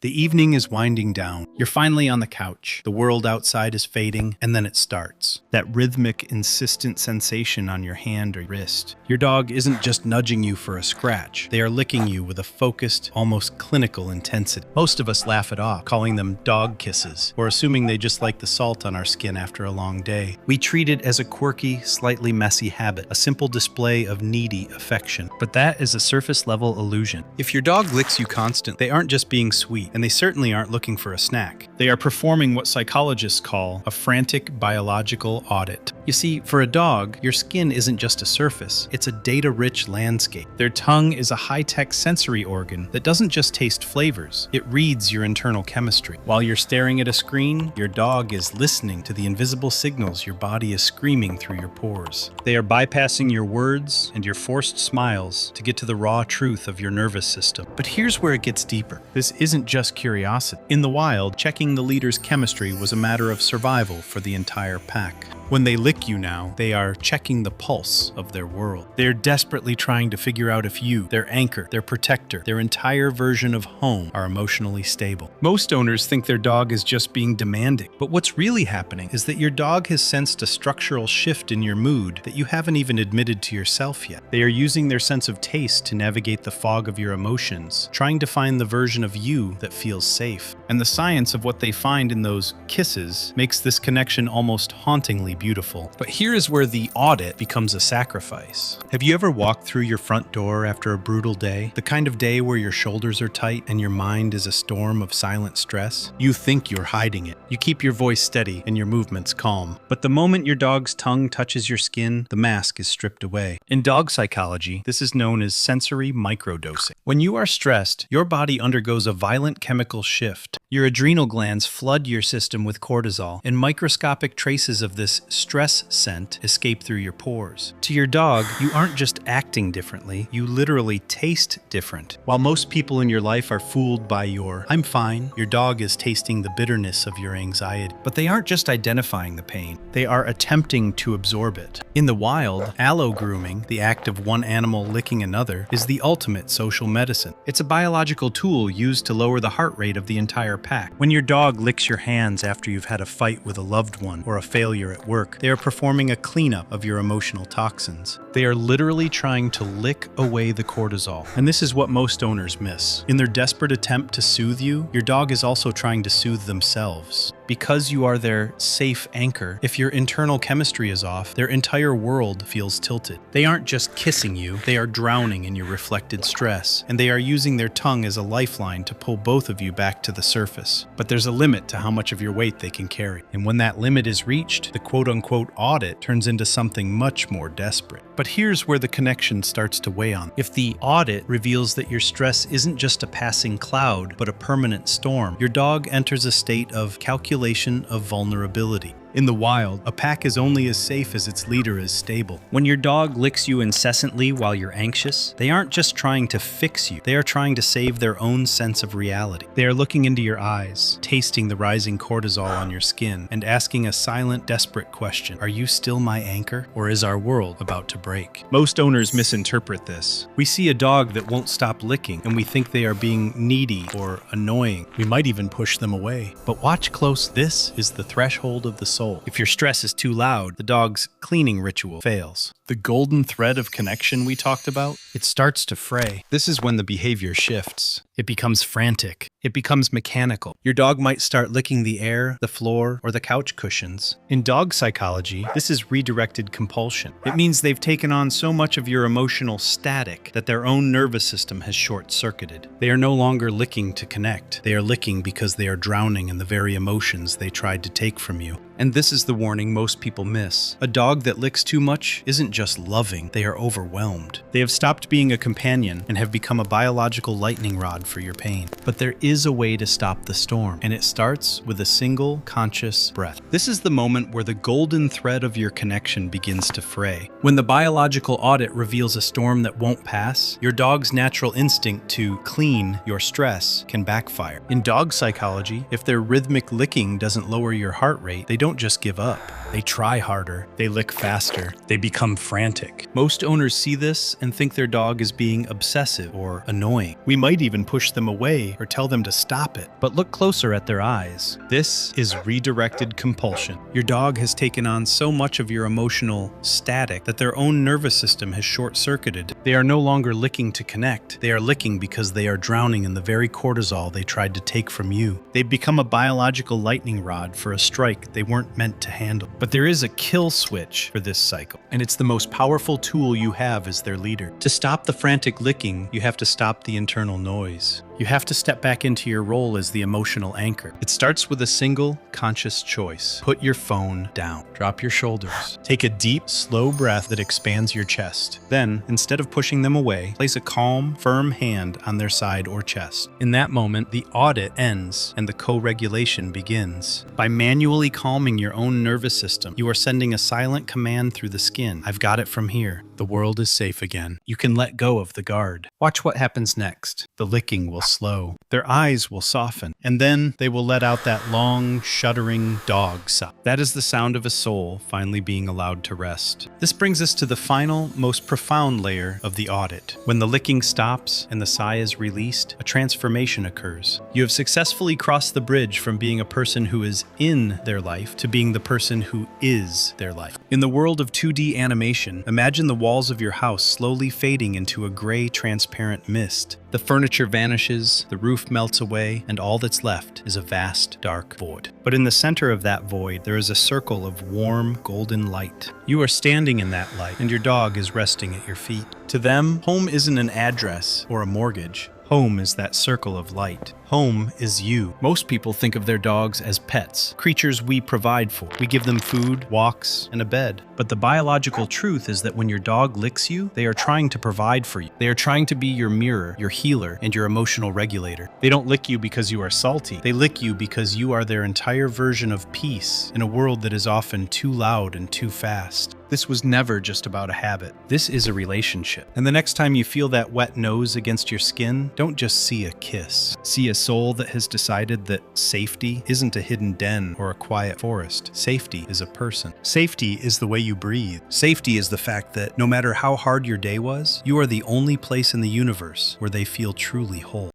The evening is winding down. You're finally on the couch. The world outside is fading, and then it starts. That rhythmic, insistent sensation on your hand or wrist. Your dog isn't just nudging you for a scratch. They are licking you with a focused, almost clinical intensity. Most of us laugh it off, calling them dog kisses, or assuming they just like the salt on our skin after a long day. We treat it as a quirky, slightly messy habit, a simple display of needy affection. But that is a surface-level illusion. If your dog licks you constantly, they aren't just being sweet, and they certainly aren't looking for a snack. They are performing what psychologists call a frantic biological audit. You see, for a dog, your skin isn't just a surface, it's a data-rich landscape. Their tongue is a high-tech sensory organ that doesn't just taste flavors, it reads your internal chemistry. While you're staring at a screen, your dog is listening to the invisible signals your body is screaming through your pores. They are bypassing your words and your forced smiles to get to the raw truth of your nervous system. But here's where it gets deeper. This isn't just curiosity. In the wild, checking the leader's chemistry was a matter of survival for the entire pack. When they lick you now, they are checking the pulse of their world. They're desperately trying to figure out if you, their anchor, their protector, their entire version of home, are emotionally stable. Most owners think their dog is just being demanding, but what's really happening is that your dog has sensed a structural shift in your mood that you haven't even admitted to yourself yet. They are using their sense of taste to navigate the fog of your emotions, trying to find the version of you that feels safe. And the science of what they find in those kisses makes this connection almost hauntingly beautiful. But here is where the audit becomes a sacrifice. Have you ever walked through your front door after a brutal day? The kind of day where your shoulders are tight and your mind is a storm of silent stress? You think you're hiding it. You keep your voice steady and your movements calm. But the moment your dog's tongue touches your skin, the mask is stripped away. In dog psychology, this is known as sensory microdosing. When you are stressed, your body undergoes a violent chemical shift. Your adrenal glands flood your system with cortisol, and microscopic traces of this stress scent escape through your pores. To your dog, you aren't just acting differently, you literally taste different. While most people in your life are fooled by your "I'm fine," your dog is tasting the bitterness of your anxiety. But they aren't just identifying the pain, they are attempting to absorb it. In the wild, allo-grooming, the act of one animal licking another, is the ultimate social medicine. It's a biological tool used to lower the heart rate of the entire pack. When your dog licks your hands after you've had a fight with a loved one or a failure at work, they are performing a cleanup of your emotional toxins. They are literally trying to lick away the cortisol. And this is what most owners miss. In their desperate attempt to soothe you, your dog is also trying to soothe themselves. Because you are their safe anchor, if your internal chemistry is off, their entire world feels tilted. They aren't just kissing you, they are drowning in your reflected stress, and they are using their tongue as a lifeline to pull both of you back to the surface. But there's a limit to how much of your weight they can carry. And when that limit is reached, the quote-unquote audit turns into something much more desperate. But here's where the connection starts to weigh on. If the audit reveals that your stress isn't just a passing cloud, but a permanent storm, your dog enters a state of calculation of vulnerability. In the wild, a pack is only as safe as its leader is stable. When your dog licks you incessantly while you're anxious, they aren't just trying to fix you, they are trying to save their own sense of reality. They are looking into your eyes, tasting the rising cortisol on your skin, and asking a silent, desperate question. Are you still my anchor, or is our world about to break? Most owners misinterpret this. We see a dog that won't stop licking, and we think they are being needy or annoying. We might even push them away. But watch close, this is the threshold of the soul. If your stress is too loud, the dog's cleaning ritual fails. The golden thread of connection we talked about, it starts to fray. This is when the behavior shifts. It becomes frantic. It becomes mechanical. Your dog might start licking the air, the floor, or the couch cushions. In dog psychology, this is redirected compulsion. It means they've taken on so much of your emotional static that their own nervous system has short-circuited. They are no longer licking to connect. They are licking because they are drowning in the very emotions they tried to take from you. And this is the warning most people miss. A dog that licks too much isn't just loving, they are overwhelmed. They have stopped being a companion and have become a biological lightning rod for your pain. But there is a way to stop the storm, and it starts with a single conscious breath. This is the moment where the golden thread of your connection begins to fray. When the biological audit reveals a storm that won't pass, your dog's natural instinct to clean your stress can backfire. In dog psychology, if their rhythmic licking doesn't lower your heart rate, they don't just give up. They try harder, they lick faster, they become frantic. Most owners see this and think their dog is being obsessive or annoying. We might even push them away or tell them to stop it. But look closer at their eyes. This is redirected compulsion. Your dog has taken on so much of your emotional static that their own nervous system has short-circuited. They are no longer licking to connect. They are licking because they are drowning in the very cortisol they tried to take from you. They've become a biological lightning rod for a strike they weren't meant to handle. But there is a kill switch for this cycle, and it's the most powerful tool you have as their leader. To stop the frantic licking, you have to stop the internal noise. You have to step back into your role as the emotional anchor. It starts with a single, conscious choice. Put your phone down. Drop your shoulders. Take a deep, slow breath that expands your chest. Then, instead of pushing them away, place a calm, firm hand on their side or chest. In that moment, the audit ends and the co-regulation begins. By manually calming your own nervous system, you are sending a silent command through the skin. I've got it from here. The world is safe again. You can let go of the guard. Watch what happens next. The licking will slow. Their eyes will soften, and then they will let out that long, shuddering dog sigh. That is the sound of a soul finally being allowed to rest. This brings us to the final, most profound layer of the audit. When the licking stops and the sigh is released, a transformation occurs. You have successfully crossed the bridge from being a person who is in their life to being the person who is their life. In the world of 2D animation, imagine the walls of your house slowly fading into a gray, transparent mist. The furniture vanishes, the roof melts away, and all that's left is a vast, dark void. But in the center of that void, there is a circle of warm, golden light. You are standing in that light, and your dog is resting at your feet. To them, home isn't an address or a mortgage. Home is that circle of light. Home is you. Most people think of their dogs as pets, creatures we provide for. We give them food, walks, and a bed. But the biological truth is that when your dog licks you, they are trying to provide for you. They are trying to be your mirror, your healer, and your emotional regulator. They don't lick you because you are salty. They lick you because you are their entire version of peace in a world that is often too loud and too fast. This was never just about a habit. This is a relationship. And the next time you feel that wet nose against your skin, don't just see a kiss. See a soul that has decided that safety isn't a hidden den or a quiet forest. Safety is a person. Safety is the way you breathe. Safety is the fact that no matter how hard your day was, you are the only place in the universe where they feel truly whole.